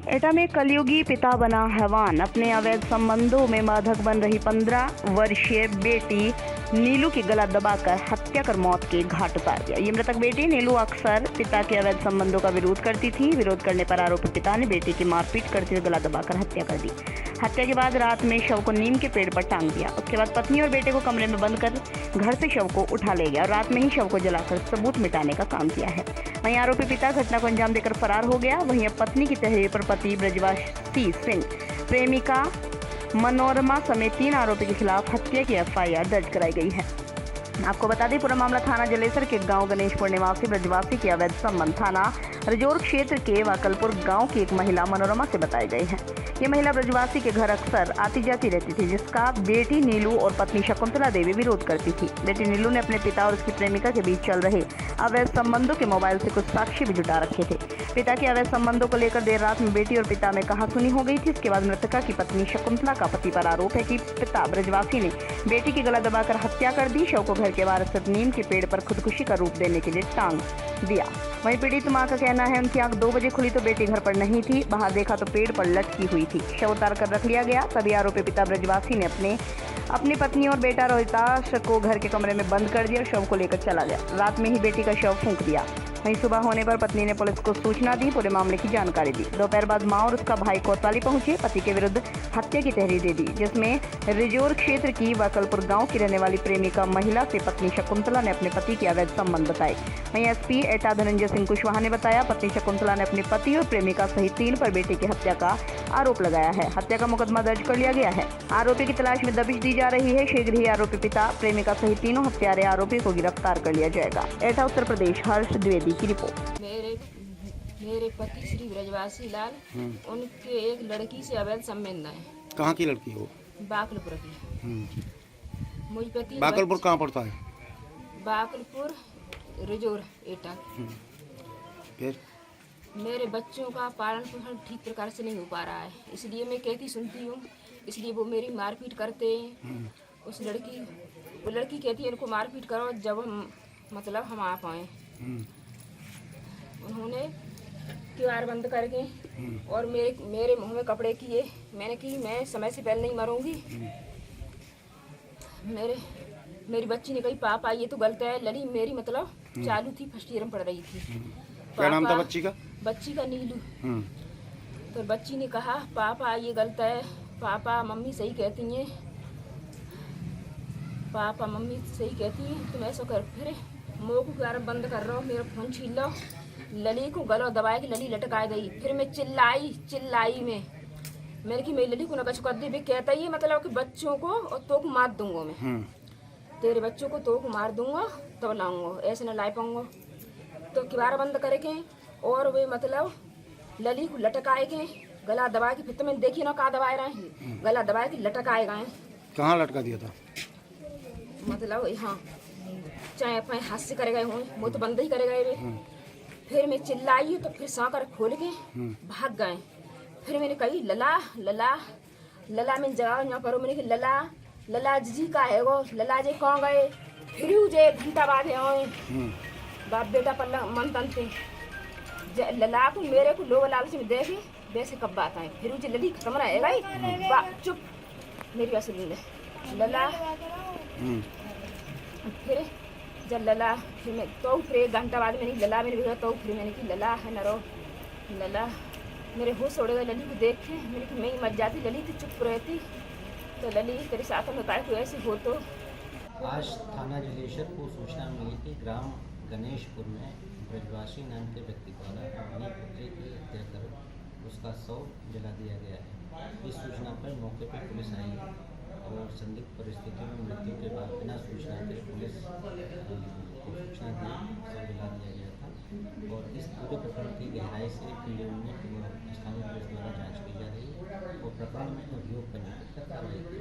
एटा में कलयुगी पिता बना हैवान। अपने अवैध संबंधों में बाधक बन रही 15 वर्षीय बेटी नीलू की गला दबाकर हत्या कर मौत के घाट उतार दिया। ये मृतक बेटी नीलू अक्सर पिता के अवैध संबंधों का विरोध करती थी। विरोध करने पर आरोपी पिता ने बेटी की मारपीट करते हुए गला दबाकर हत्या कर दी। हत्या के बाद रात में शव को नीम के पेड़ पर टांग दिया। उसके बाद पत्नी और बेटे को कमरे में बंद कर घर से शव को उठा ले गया और रात में ही शव को जलाकर सबूत मिटाने का काम किया है। वहीं आरोपी पिता घटना को अंजाम देकर फरार हो गया। वहीं अब पत्नी की तहरीर पर पति ब्रजवासी सिंह, प्रेमिका मनोरमा समेत 3 आरोपी के खिलाफ हत्या की एफआईआर दर्ज कराई गई है। आपको बता दें, पूरा मामला थाना जलेसर के गांव गणेशपुर निवासी ब्रजवासी के अवैध संबंध थाना रजौर क्षेत्र के वाकलपुर गांव की एक महिला मनोरमा से बताए गए हैं। ये महिला ब्रजवासी के घर अक्सर आती जाती रहती थी, जिसका बेटी नीलू और पत्नी शकुंतला देवी विरोध करती थी। बेटी नीलू ने अपने पिता और उसकी प्रेमिका के बीच चल रहे अवैध संबंधों के मोबाइल से कुछ साक्ष्य भी जुटा रखे थे। पिता के अवैध संबंधों को लेकर देर रात में बेटी और पिता में कहासुनी हो गई थी। इसके बाद मृतका की पत्नी शकुंतला का पति पर आरोप है कि पिता ब्रजवासी ने बेटी की गला दबाकर हत्या कर दी। शव को घर के बाहर स्थित नीम के पेड़ पर खुदकुशी का रूप देने के लिए टांग दिया। वहीं पीड़ित मां का कहना है, उनकी आंख 2 बजे खुली तो बेटी घर पर नहीं थी। बाहर देखा तो पेड़ पर लटकी हुई थी। शव उतार कर रख लिया गया। तभी आरोपी पिता ब्रजवासी ने अपनी पत्नी और बेटा रोहिताश को घर के कमरे में बंद कर दिया और शव को लेकर चला गया। रात में ही बेटी का शव फूंक दिया। वहीं सुबह होने पर पत्नी ने पुलिस को सूचना दी, पूरे मामले की जानकारी दी। दोपहर बाद मां और उसका भाई कोतवाली पहुंचे, पति के विरुद्ध हत्या की तहरीर दे दी, जिसमें रिजौर क्षेत्र की वाकलपुर गांव की रहने वाली प्रेमिका महिला से पत्नी शकुंतला ने अपने पति के अवैध संबंध बताए। वहीं एसपी एटा धनंजय सिंह कुशवाहा ने बताया, पत्नी शकुंतला ने अपने पति और प्रेमिका सहित 3 पर बेटे की हत्या का आरोप लगाया है। हत्या का मुकदमा दर्ज कर लिया गया है। आरोपी की तलाश में दबिश दी जा रही है। शीघ्र ही आरोपी पिता, प्रेमिका सहित 3 हत्यारे आरोपी को गिरफ्तार कर लिया जाएगा। एटा उत्तर प्रदेश। हर्ष द्विवेदी की रिपोर्ट। मेरे पति श्री ब्रजवासी लाल, उनके एक लड़की से अवैध संबंध है। कहाँ की लड़की है वो? बाकलपुर की। मुझ पति बाकलपुर कहाँ पड़ता है? बाकलपुर रिजौर एटा। फिर मेरे बच्चों का पालन पोषण ठीक प्रकार से नहीं हो पा रहा है, इसलिए मैं कहती सुनती हूँ, इसलिए वो मेरी मारपीट करते हैं। वो लड़की कहती है इनको मारपीट करो जब हम आ पाए। उन्होंने किवाड़ बंद करके और मेरे मुंह में कपड़े किए। मैंने कि मैं समय से पहले नहीं मरूंगी। मेरी बच्ची ने कही पापा ये तो गलत है। लली मेरी चालू थी, फर्स्ट ईयर में पढ़ रही थी। क्या नाम था बच्ची का? बच्ची का नीलू। तो बच्ची ने कहा पापा ये गलत है, पापा मम्मी सही कहती हैं, पापा मम्मी सही कहती हैं, तुम ऐसा कर। फिर मुँह को किवाड़ बंद कर रहा हो, मेरा फोन छीन लो। लली को गला दबाए कि लली लटका गई। फिर मैं चिल्लाई मैंने कि मेरी लली को न कछु कर दी। कहता ही कि बच्चों को और तो को मार दूंगा मैं। तेरे बच्चों को तो को मार दूंगा तब लाऊंगा, ऐसे न ला पाऊंगा। तो किवाड़ बंद करके और वे लली को लटकाए गए, गला दबा के। फिर तो मैंने देखी ना कहा दबाए रहे हैं, गला दबाए के लटकाए गए। कहाँ लटका दिया था? यहाँ चाहे अपने हाथ से करे गए हों, वो तो बंद ही करे गए वे। फिर मैं चिल्लाई तो फिर सांकर खोल के भाग गए। फिर मैंने कही लला मैंने जवाब ना करो। मैंने कही लला जी का है वो, लला जी कहाँ गए? फिर जे घंटा बाद आए बाप बेटा पल्ला मन तन थे। लला को मेरे को लोग लालच में देखे वैसे कब बात आए। फिर जे लली खत्म रहेगा चुप मेरी बात सुन ले लला। फिर जब लला फिर मैं तो फिर 1 घंटा बाद मैंने लला मैंने भेजा। तो फिर मैंने कि लला है न रो लला। मेरे होश उड़ गए लली को देख के। मैंने कि मैं ही मर जाती, लली तो चुप रहती। तो लली तेरे साथ में बताया कोई ऐसे हो तो। आज थाना जलेसर को सूचना मिली कि ग्राम गणेशपुर में ब्रजवासी नाम के व्यक्ति द्वारा अपनी पुत्री की हत्या कर उसका शव जला दिया गया है। इस सूचना पर मौके पर पुलिस आई है और संदिग्ध परिस्थितियों में मृत्यु के बाद बिना सूचना के पुलिस को सूचना दी, शव जला दिया गया था। और इस पूरे प्रकरण की गहराई से स्थानीय पुलिस द्वारा जाँच की जा रही है और प्रकरण में अभियोग करने तक कार्रवाई की।